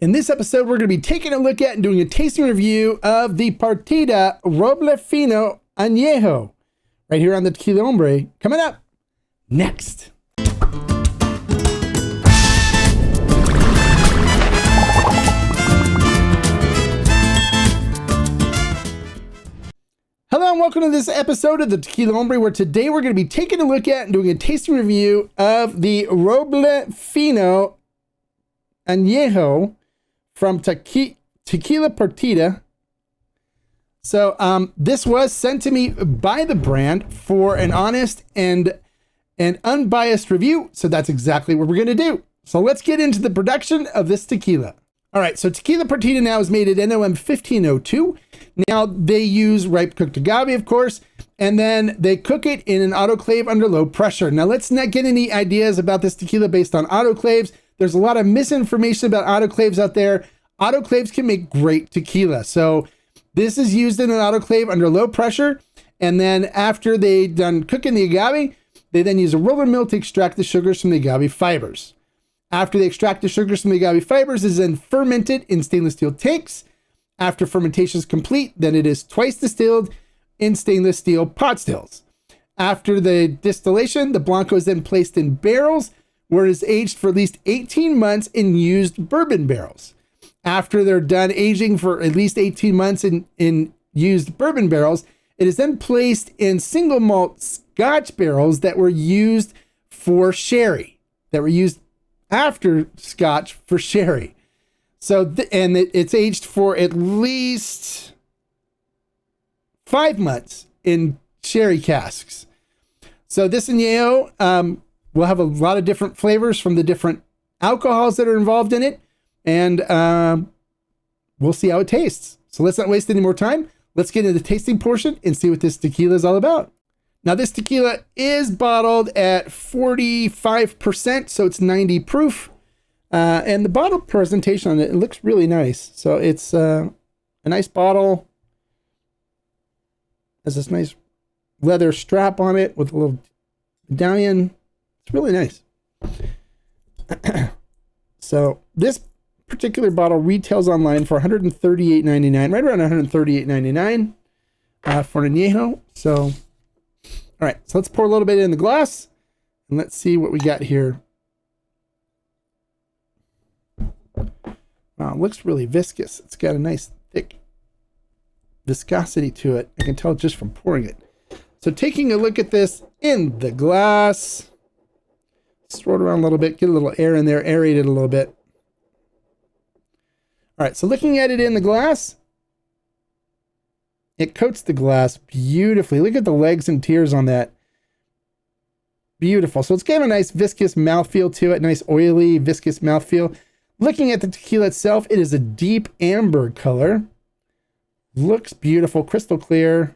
In this episode, we're going to be taking a look at and doing a tasting review of the Partida Roble Fino Anejo right here on the Tequila Hombre. Coming up next. Hello and welcome to this episode of the Tequila Hombre, where today we're going to be taking a look at and doing a tasting review of the Roble Fino Anejo from Tequila Partida. So this was sent to me by the brand for an honest and unbiased review. So that's exactly what we're going to do. So let's get into the production of this tequila. All right, so Tequila Partida now is made at NOM 1502. Now they use ripe cooked agave, of course, and then they cook it in an autoclave under low pressure. Now let's not get any ideas about this tequila based on autoclaves. There's a lot of misinformation about autoclaves out there. Autoclaves can make great tequila. So this is used in an autoclave under low pressure. And then after they done cooking the agave, they then use a roller mill to extract the sugars from the agave fibers. After they extract the sugars from the agave fibers, it is then fermented in stainless steel tanks. After fermentation is complete, then it is twice distilled in stainless steel pot stills. After the distillation, the Blanco is then placed in barrels, where it is aged for at least 18 months in used bourbon barrels. After they're done aging for at least 18 months in used bourbon barrels, it is then placed in single malt Scotch barrels that were used for sherry, that were used after Scotch for sherry. So, it's aged for at least 5 months in sherry casks. So this añejo will have a lot of different flavors from the different alcohols that are involved in it. And we'll see how it tastes. So let's not waste any more time. Let's get into the tasting portion and see what this tequila is all about. Now this tequila is bottled at 45%, so it's 90 proof. And the bottle presentation on it looks really nice. So it's a nice bottle. Has this nice leather strap on it with a little medallion. It's really nice. So this particular bottle retails online for $138.99, right around $138.99 for an añejo. So, all right, so let's pour a little bit in the glass and let's see what we got here. Wow, it looks really viscous. It's got a nice thick viscosity to it. I can tell just from pouring it. So taking a look at this in the glass, swirl it around a little bit, get a little air in there, aerate it a little bit. All right, so looking at it in the glass, it coats the glass beautifully. Look at the legs and tears on that. Beautiful. So it's got a nice viscous mouthfeel to it, nice oily, viscous mouthfeel. Looking at the tequila itself, it is a deep amber color. Looks beautiful, crystal clear.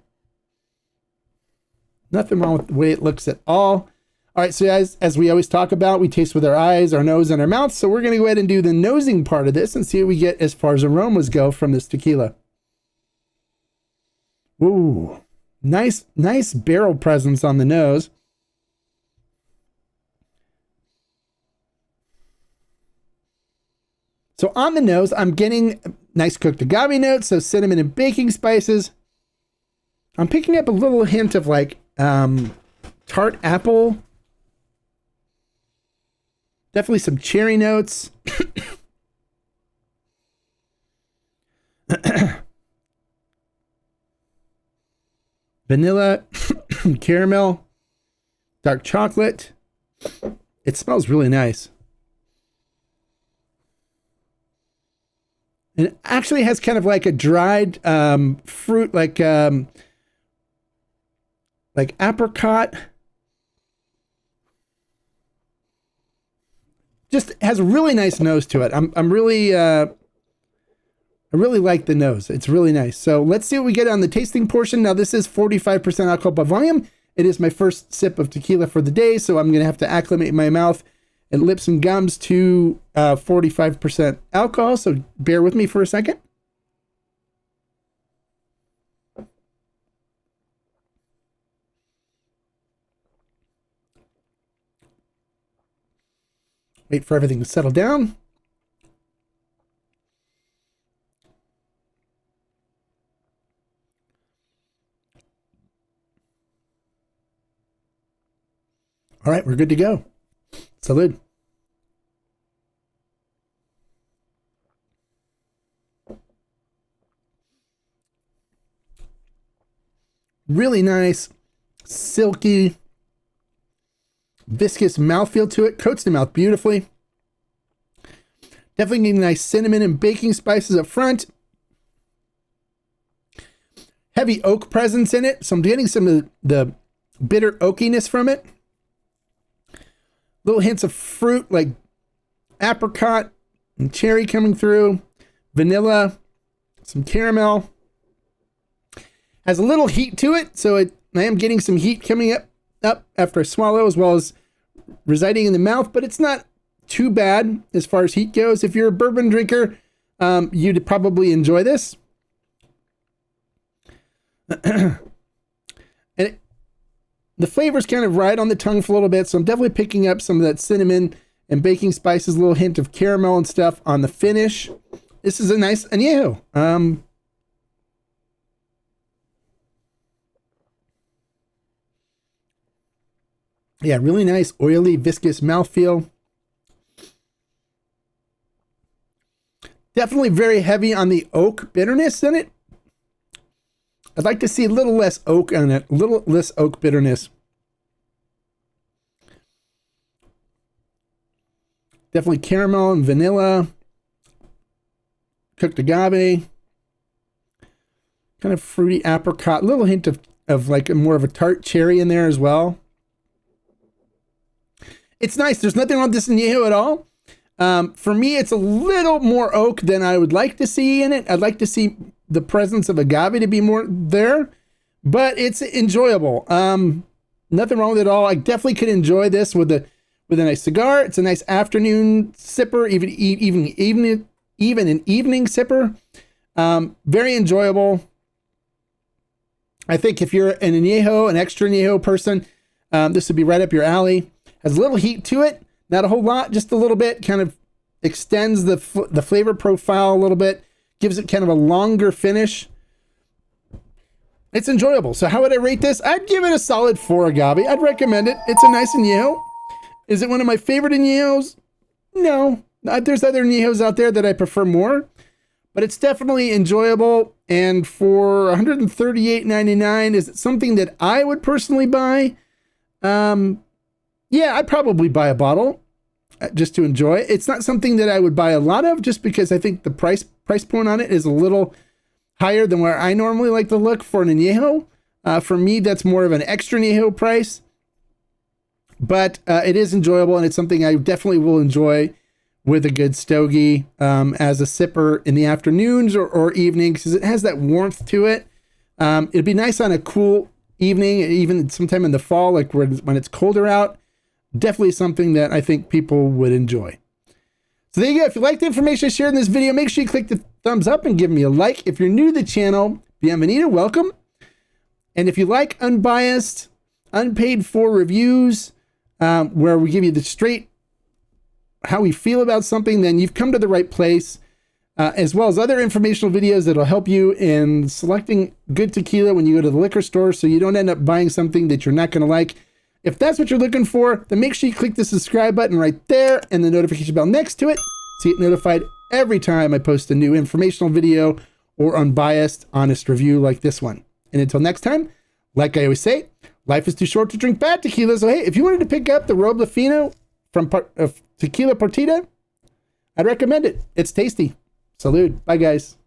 Nothing wrong with the way it looks at all. All right, so as we always talk about, we taste with our eyes, our nose, and our mouth. So we're going to go ahead and do the nosing part of this and see what we get as far as aromas go from this tequila. Ooh, nice barrel presence on the nose. So on the nose, I'm getting nice cooked agave notes, so cinnamon and baking spices. I'm picking up a little hint of like tart apple. Definitely some cherry notes. Vanilla, caramel, dark chocolate. It smells really nice. And it actually has kind of like a dried fruit, like apricot. Just has a really nice nose to it. I really like the nose. It's really nice. So let's see what we get on the tasting portion. Now this is 45% alcohol by volume. It is my first sip of tequila for the day, so I'm going to have to acclimate my mouth and lips and gums to 45% alcohol. So bear with me for a second. Wait for everything to settle down. All right, we're good to go. Salud. Really nice, silky, viscous mouthfeel to it. Coats the mouth beautifully. Definitely getting nice cinnamon and baking spices up front. Heavy oak presence in it, so I'm getting some of the bitter oakiness from it. Little hints of fruit like apricot and cherry coming through. Vanilla, some caramel. Has a little heat to it, so I am getting some heat coming up after I swallow, as well as residing in the mouth, but it's not too bad as far as heat goes. If you're a bourbon drinker, you'd probably enjoy this. And the flavors kind of ride on the tongue for a little bit, so I'm definitely picking up some of that cinnamon and baking spices, a little hint of caramel and stuff on the finish. This is a nice añejo. Yeah, really nice, oily, viscous mouthfeel. Definitely very heavy on the oak bitterness in it. I'd like to see a little less oak on it, a little less oak bitterness. Definitely caramel and vanilla. Cooked agave. Kind of fruity apricot. A little hint of like more of a tart cherry in there as well. It's nice. There's nothing wrong with this añejo at all. For me, it's a little more oak than I would like to see in it. I'd like to see the presence of agave to be more there, but it's enjoyable. Nothing wrong with it at all. I definitely could enjoy this with a nice cigar. It's a nice afternoon sipper, even an evening sipper. Very enjoyable. I think if you're an añejo, an extra añejo person, this would be right up your alley. Has a little heat to it, not a whole lot, just a little bit. Kind of extends the flavor profile a little bit, gives it kind of a longer finish. It's enjoyable. So how would I rate this? I'd give it a solid 4 agave. I'd recommend it. It's a nice añejo. Is it one of my favorite añejos? No. There's other añejos out there that I prefer more, but it's definitely enjoyable. And for $138.99, is it something that I would personally buy? Yeah, I'd probably buy a bottle just to enjoy it. It's not something that I would buy a lot of, just because I think the price point on it is a little higher than where I normally like to look for an añejo. For me, that's more of an extra añejo price, but it is enjoyable, and it's something I definitely will enjoy with a good stogie as a sipper in the afternoons or evenings, because it has that warmth to it. It'd be nice on a cool evening, even sometime in the fall, like when it's colder out. Definitely something that I think people would enjoy. So there you go. If you like the information I shared in this video, make sure you click the thumbs up and give me a like. If you're new to the channel, bienvenido, welcome. And if you like unbiased, unpaid for reviews, where we give you the straight how we feel about something, then you've come to the right place, as well as other informational videos that'll help you in selecting good tequila when you go to the liquor store, so you don't end up buying something that you're not going to like. If that's what you're looking for, then make sure you click the subscribe button right there and the notification bell next to it, so you get notified every time I post a new informational video or unbiased, honest review like this one. And until next time, like I always say, life is too short to drink bad tequila. So hey, if you wanted to pick up the Roble Fino from Tequila Partida, I'd recommend it. It's tasty. Salud. Bye, guys.